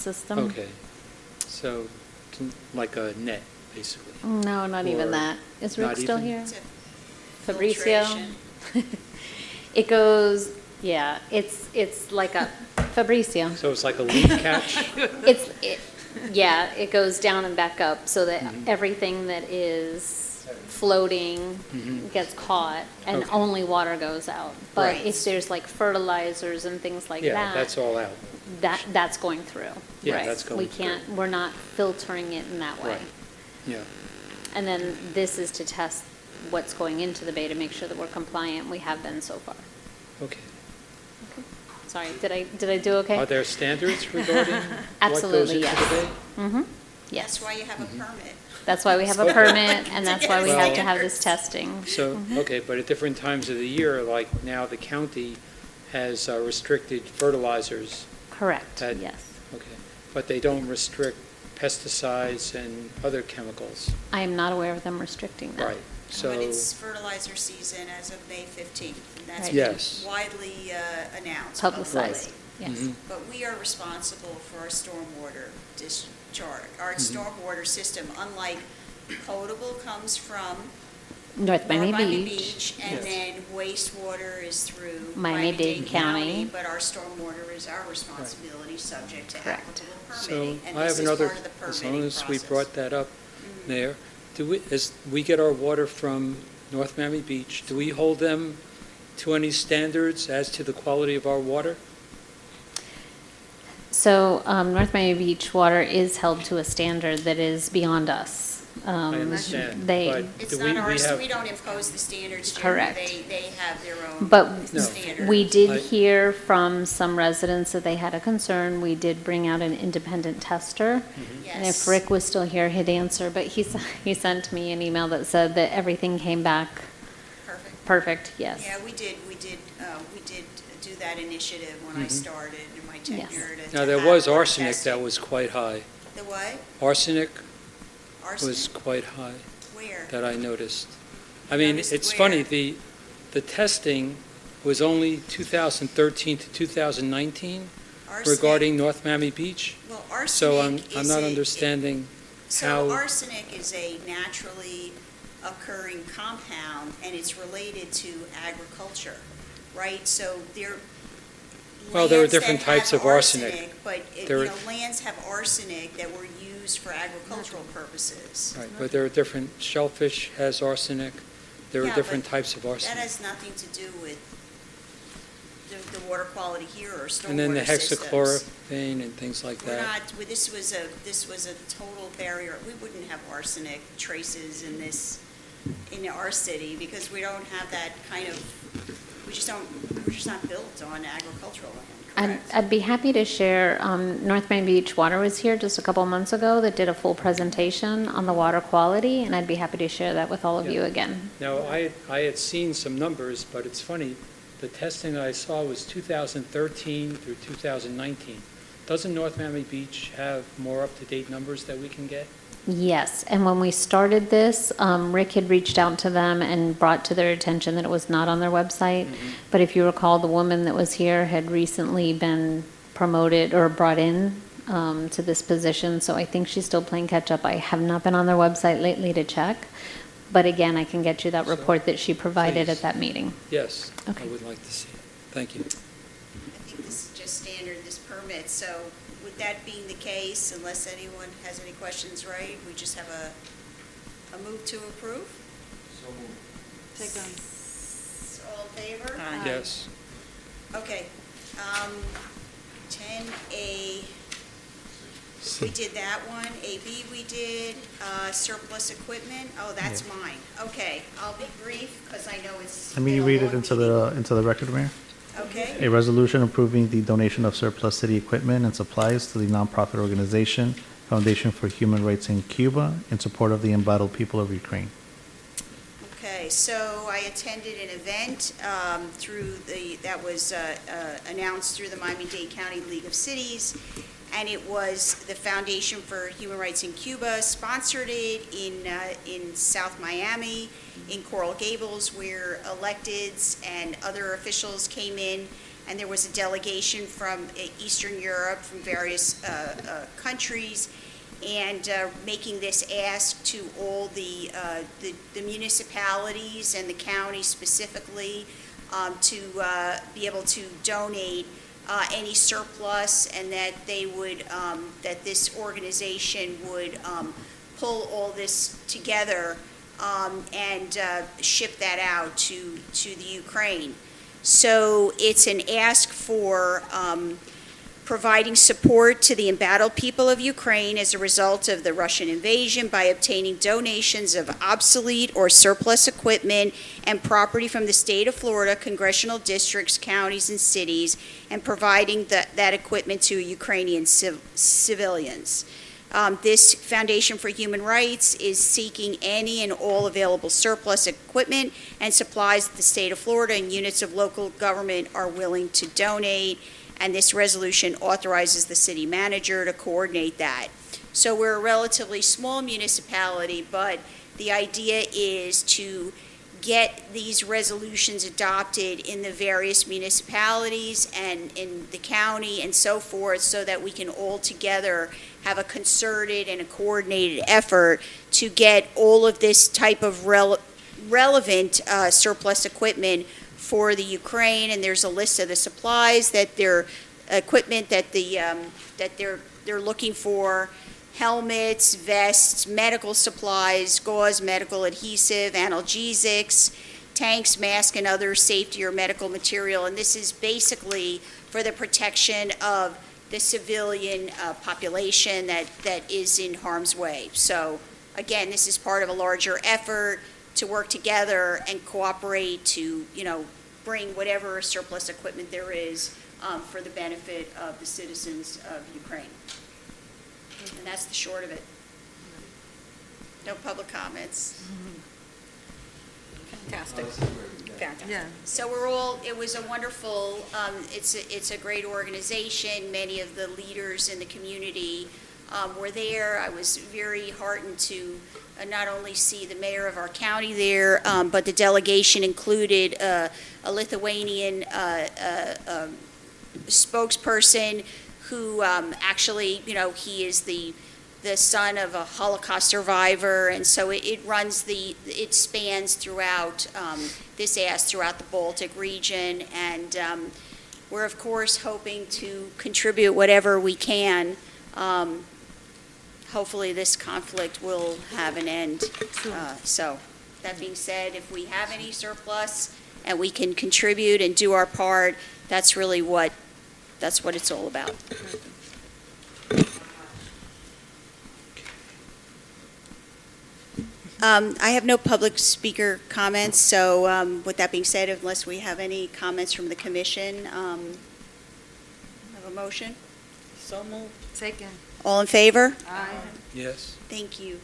system. Okay. So, like a net, basically. No, not even Or that. Is Rick not still even? here? It's a Fabricio? filtration. It goes, yeah, it's like a, Fabricio. So it's like a leak catch? Yeah, it goes down and back up so that Mhm. everything that is floating Mhm. gets caught and Okay. only water goes out. But Right. if there's like fertilizers and things like Yeah, that. that's all out. That's going through. Yeah, Right. that's going We through. can't, we're not filtering it in that way. Right. Yeah. And then this is to test what's going into the bay to make sure that we're compliant. We have been so far. Okay. Sorry, did I do okay? Are there standards regarding what goes Absolutely, into yes. the bay? Mm-hmm, yes. That's why you have a Mm-hmm. permit. That's why we have a Okay. permit, and that's why we Well- have to have this testing. So, Mm-hmm. okay, but at different times of the year, like now the county has restricted fertilizers. Correct, That- yes. Okay, but they don't restrict pesticides and other chemicals. I am not aware of them restricting that. Right, so. But it's fertilizer season as of May 15th, and that's Right. been Yes. widely announced. Publicized, publicly. yes. Mhm. But we are responsible for our stormwater discharge. Our Mhm. stormwater system, unlike potable, comes from North Miami Beach. Beach, and Yes. then wastewater is through Miami-Dade Miami-Dade County. But our stormwater is our responsibility, subject to Correct. applicable So permitting. And I this have is another, part of the as permitting long as we process. brought that up Mhm. there, we get our water from North Miami Beach, do we hold them to any standards as to the quality of our water? So North Miami Beach water is held to a standard that is beyond us. I understand, They, but It's do not ours, have? we don't impose the standards, Jim. Correct. They have their own But No. standards. we did I- hear from some residents that they had a concern. We did bring out an independent tester. Mhm. And if Yes. Rick was still here, he'd answer, but he sent me an email that said that everything came back Perfect. perfect, yes. Yeah, we did do that initiative when I Mhm. started in my Yes. tenure to Now, there have was water arsenic that testing. was quite high. The what? Arsenic was Arsenic? quite high Where? that I noticed. I mean, Noticed it's funny, where? the testing was only 2013 to 2019 Arsenic- regarding North Miami Beach. Well, So arsenic I'm is not a- understanding So how, arsenic is a naturally occurring compound, and it's related to agriculture, right? So Well, there are lands that different types have of arsenic. But, There are- lands have arsenic that were used for agricultural purposes. right, but there are different, shellfish has arsenic, there are Yeah, different but types of That arsenic. has nothing to do with the water quality here or stormwater And then the systems. hexachlorophane and things like We're that. not, this was a total barrier. We wouldn't have arsenic traces in our city because we don't have that kind of, we're just not built on agricultural land, correct? I'd be happy to share, North Miami Beach Water was here just a couple months ago that did a full presentation on the water quality, and I'd be happy to share that with all of you Yeah. again. Now, I had seen some numbers, but it's funny, the testing that I saw was 2013 through 2019. Doesn't North Miami Beach have more up-to-date numbers that we can get? Yes, and when we started this, Rick had reached out to them and brought to their attention that it was not on their website. Mhm. But if you recall, the woman that was here had recently been promoted or brought in to this position, so I think she's still playing catch-up. I have not been on their website lately to check, but again, I can get you that So, report that she provided please. at that meeting. Yes, I Okay. would like to see it. Thank you. I think this is just standard, this permit. So with that being the case, unless anyone has any questions, right, we just have a move to approve? Second. All in favor? Yes. Okay. 10A, we did that one. AB, we did. Surplus equipment, oh, that's mine. Okay, I'll be brief, because I know it's. Let me been a read it long into the record, Mayor. meeting. Okay, A resolution approving the donation of surplus city equipment and supplies to the nonprofit organization Foundation for Human Rights in Cuba in support of the embattled people of Ukraine. okay, so I attended an event that was announced through the Miami-Dade County League of Cities, and it was the Foundation for Human Rights in Cuba sponsored it in South Miami, in Coral Gables, where electeds and other officials came in and there was a delegation from Eastern Europe, from various countries, and making this ask to all the municipalities and the county specifically to be able to donate any surplus, and that they would, that this organization would pull all this together and ship that out to the Ukraine. So it's an ask for providing support to the embattled people of Ukraine as a result of the Russian invasion by obtaining donations of obsolete or surplus equipment and property from the state of Florida, congressional districts, counties, and cities, and providing that equipment to Ukrainian civilians. This Foundation for Human Rights is seeking any and all available surplus equipment and supplies that the state of Florida and units of local government are willing to donate, and this resolution authorizes the city manager to coordinate that. So we're a relatively small municipality, but the idea is to get these resolutions adopted in the various municipalities and in the county and so forth, so that we can all together have a concerted and a coordinated effort to get all of this type of relevant surplus equipment for the Ukraine. And there's a list of the supplies that they're equipment that they're looking for: helmets, vests, medical supplies, gauze, medical adhesive, analgesics, tanks, masks, and other safety or medical material. And this is basically for the protection of the civilian population that is in harm's way. So again, this is part of a larger effort to work together and cooperate to, bring whatever surplus equipment there is for the benefit of the citizens of Ukraine. And that's the short of it. No public comments. Fantastic. Fantastic. Yeah. So it was a wonderful, it's a great organization. Many of the leaders in the community were there. I was very heartened to not only see the mayor of our county there, but the delegation included a Lithuanian spokesperson who actually, he is the son of a Holocaust survivor, and so it spans throughout this ask throughout the Baltic region, and we're of course hoping to contribute whatever we can. Hopefully this conflict will have an end. So that being said, if we have any surplus and we can contribute and do our part, that's really what it's all about. I have no public speaker comments, so with that being said, unless we have any comments from the commission, have a motion? So moved. Second. All in favor? Aye. Yes. Thank you.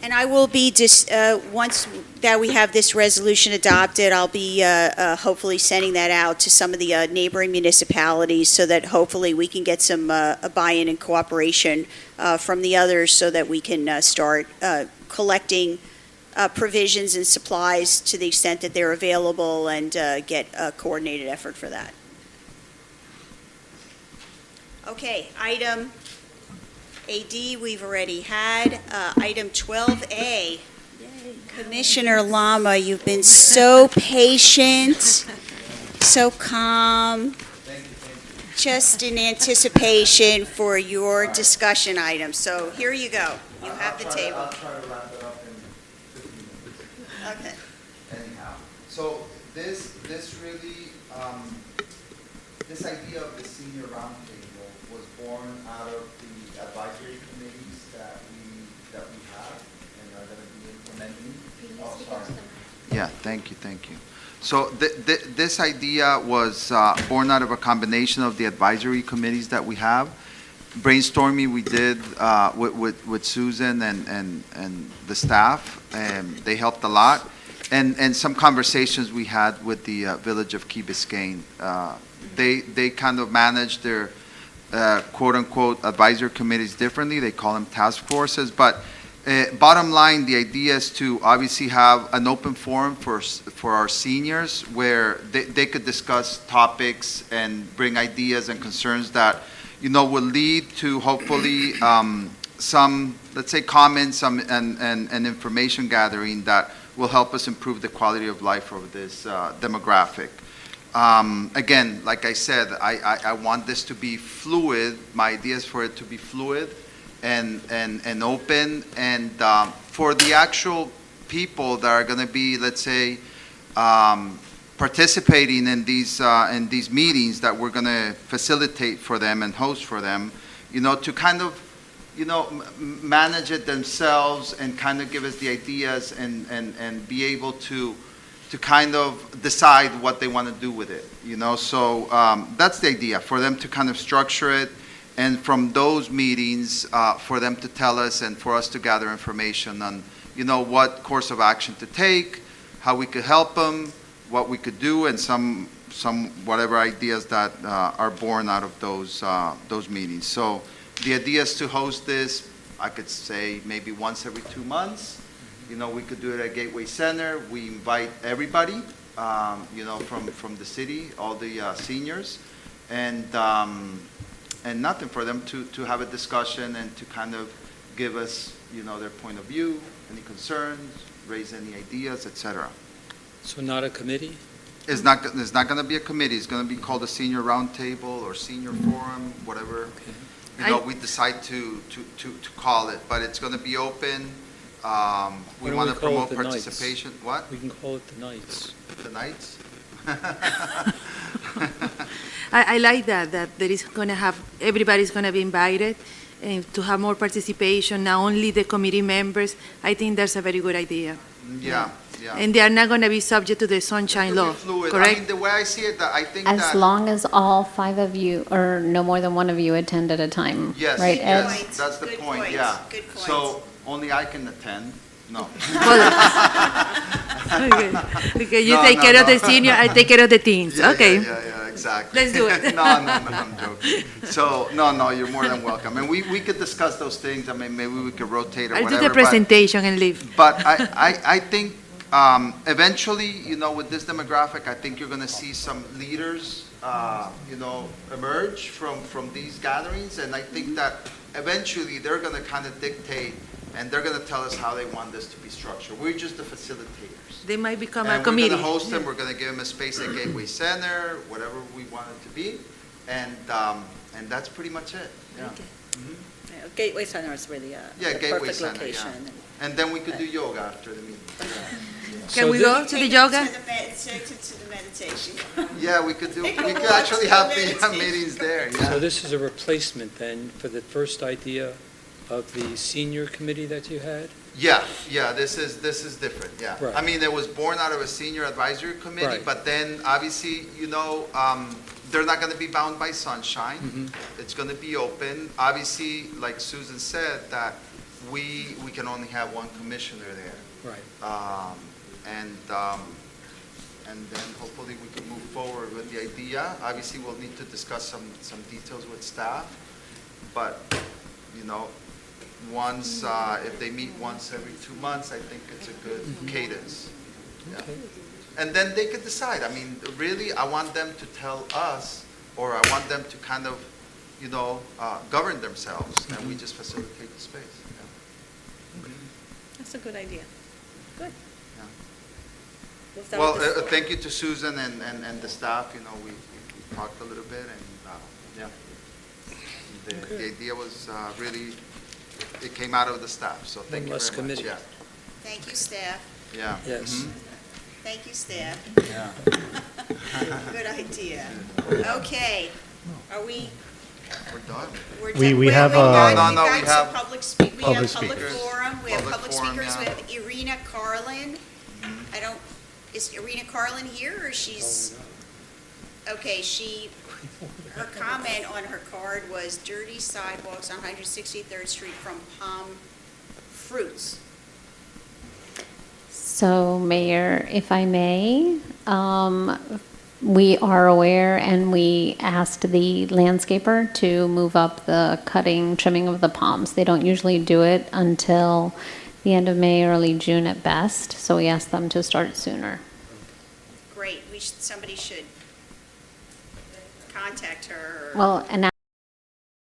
And I will be, once that we have this resolution adopted, I'll be hopefully sending that out to some of the neighboring municipalities so that hopefully we can get some a buy-in and cooperation from the others so that we can start collecting provisions and supplies to the extent that they're available and get a coordinated effort for that. Okay, item AD we've already had. Item 12A. Commissioner Lama, you've been so patient, so calm, just in anticipation for your discussion item. So here you go. You have the table. I'll try to wrap it up in 15 minutes. Okay. Anyhow, so this really, this idea of the senior roundtable was born out of the advisory committees that we have and are going to be implementing. Oh, sorry. Yeah, thank you. So this idea was born out of a combination of the advisory committees that we have. Brainstorming we did with Susan and the staff, and they helped a lot. And some conversations we had with the village of Key Biscayne. They kind of manage their quote-unquote advisory committees differently. They call them task forces, but Bottom line, the idea is to obviously have an open forum for our seniors where they could discuss topics and bring ideas and concerns that, will lead to hopefully some, let's say, comments and information gathering that will help us improve the quality of life of this demographic. Again, like I said, I want this to be fluid. My idea is for it to be fluid and open, and for the actual people that are going to be, let's say, participating in these meetings that we're going to facilitate for them and host for them, to kind of, manage it themselves and kind of give us the ideas and be able to kind of decide what they want to do with it, So that's the idea, for them to kind of structure it, and from those meetings, for them to tell us and for us to gather information on, what course of action to take, how we could help them, what we could do, and some whatever ideas that are born out of those meetings. So the idea is to host this, I could say, maybe once every 2 months. We could do it at Gateway Center. We invite everybody, from the city, all the seniors, and nothing, for them to have a discussion and to kind of give us, their point of view, any concerns, raise any ideas, etc. So not a committee? It's not going to be a committee. It's going to be called a senior roundtable or senior forum, whatever. Okay. We decide to call it, but it's going to be open. We Why don't want we to call it promote the Knights? participation. What? We can call it the Knights. The Knights? I like that there is going to have, everybody's going to be invited to have more participation, not only the committee members. I think that's a very good idea. Yeah. And they are not going to be subject to the sunshine It'll law, be fluid. correct? I mean, the way I see it, I think As that. long as all 5 of you, or no more than one of you, attend at a time. Yes, Right, Ed? yes, Point. that's the Good point, point. yeah. Good point. So only I can attend. No. Okay, you No, take no, care of no. the senior, I take care of the teens. Yeah, Okay. Yeah, exactly. Let's do it. No, I'm joking. So, no, you're more than welcome. And we could discuss those things. I mean, maybe we could rotate or I'll whatever. do the presentation and leave. But I think eventually, with this demographic, I think you're going to see some leaders, emerge from these gatherings. And I think that eventually they're going to kind of dictate, and they're going to tell us how they want this to be structured. We're just the facilitators. They might become a And we're committee. going to host them, we're going to give them a space at Gateway Center, whatever we want it to be, and that's pretty much it, yeah. Okay. Yeah, Gateway Center is really Yeah, the Gateway perfect Center, location. yeah. And then we could do yoga after the meeting. Can So we thi- go to the Take it yoga? to the meditation. Yeah, we could Take a we could walk actually to have the the meditation. meetings there, So yeah. this is a replacement then for the first idea of the senior committee that you had? Yeah, this is different, yeah. Right. I mean, it was born out of a senior advisory committee, Right. but then obviously, they're not going to be bound by sunshine. Mhm. It's going to be open. Obviously, like Susan said, that we can only have one commissioner there. Right. And then hopefully we can move forward with the idea. Obviously, we'll need to discuss some details with staff, but, once, if they meet once every 2 months, I think it's a good cadence. Yeah. Okay. And then they could decide. I mean, really, I want them to tell us, or I want them to kind of, govern themselves, and we just facilitate the space. Yeah. That's a good idea. Good. Yeah. We'll start Well, with this- thank you to Susan and the staff, we talked a little bit, and, yeah. The idea was really, it came out of the staff, so thank you Less very much. committee. Thank you, staff. Yeah. Yes. Mhm. Thank you, staff. Yeah. Good idea. Okay, are we, We're done. we're We- done? we Wait, have, we've got- No, we've no, got we some have public public speakers. forum, we have Public public forum, speakers, we yeah. have Irina Carlin. Is Irina Carlin here, or she's? Okay, her comment on her card was dirty sidewalks on 163rd Street from Palm Fruits. So, Mayor, if I may, We are aware, and we asked the landscaper to move up the cutting, trimming of the palms. They don't usually do it until the end of May, early June at best, so we asked them to start sooner. Great, somebody should contact her. Well, and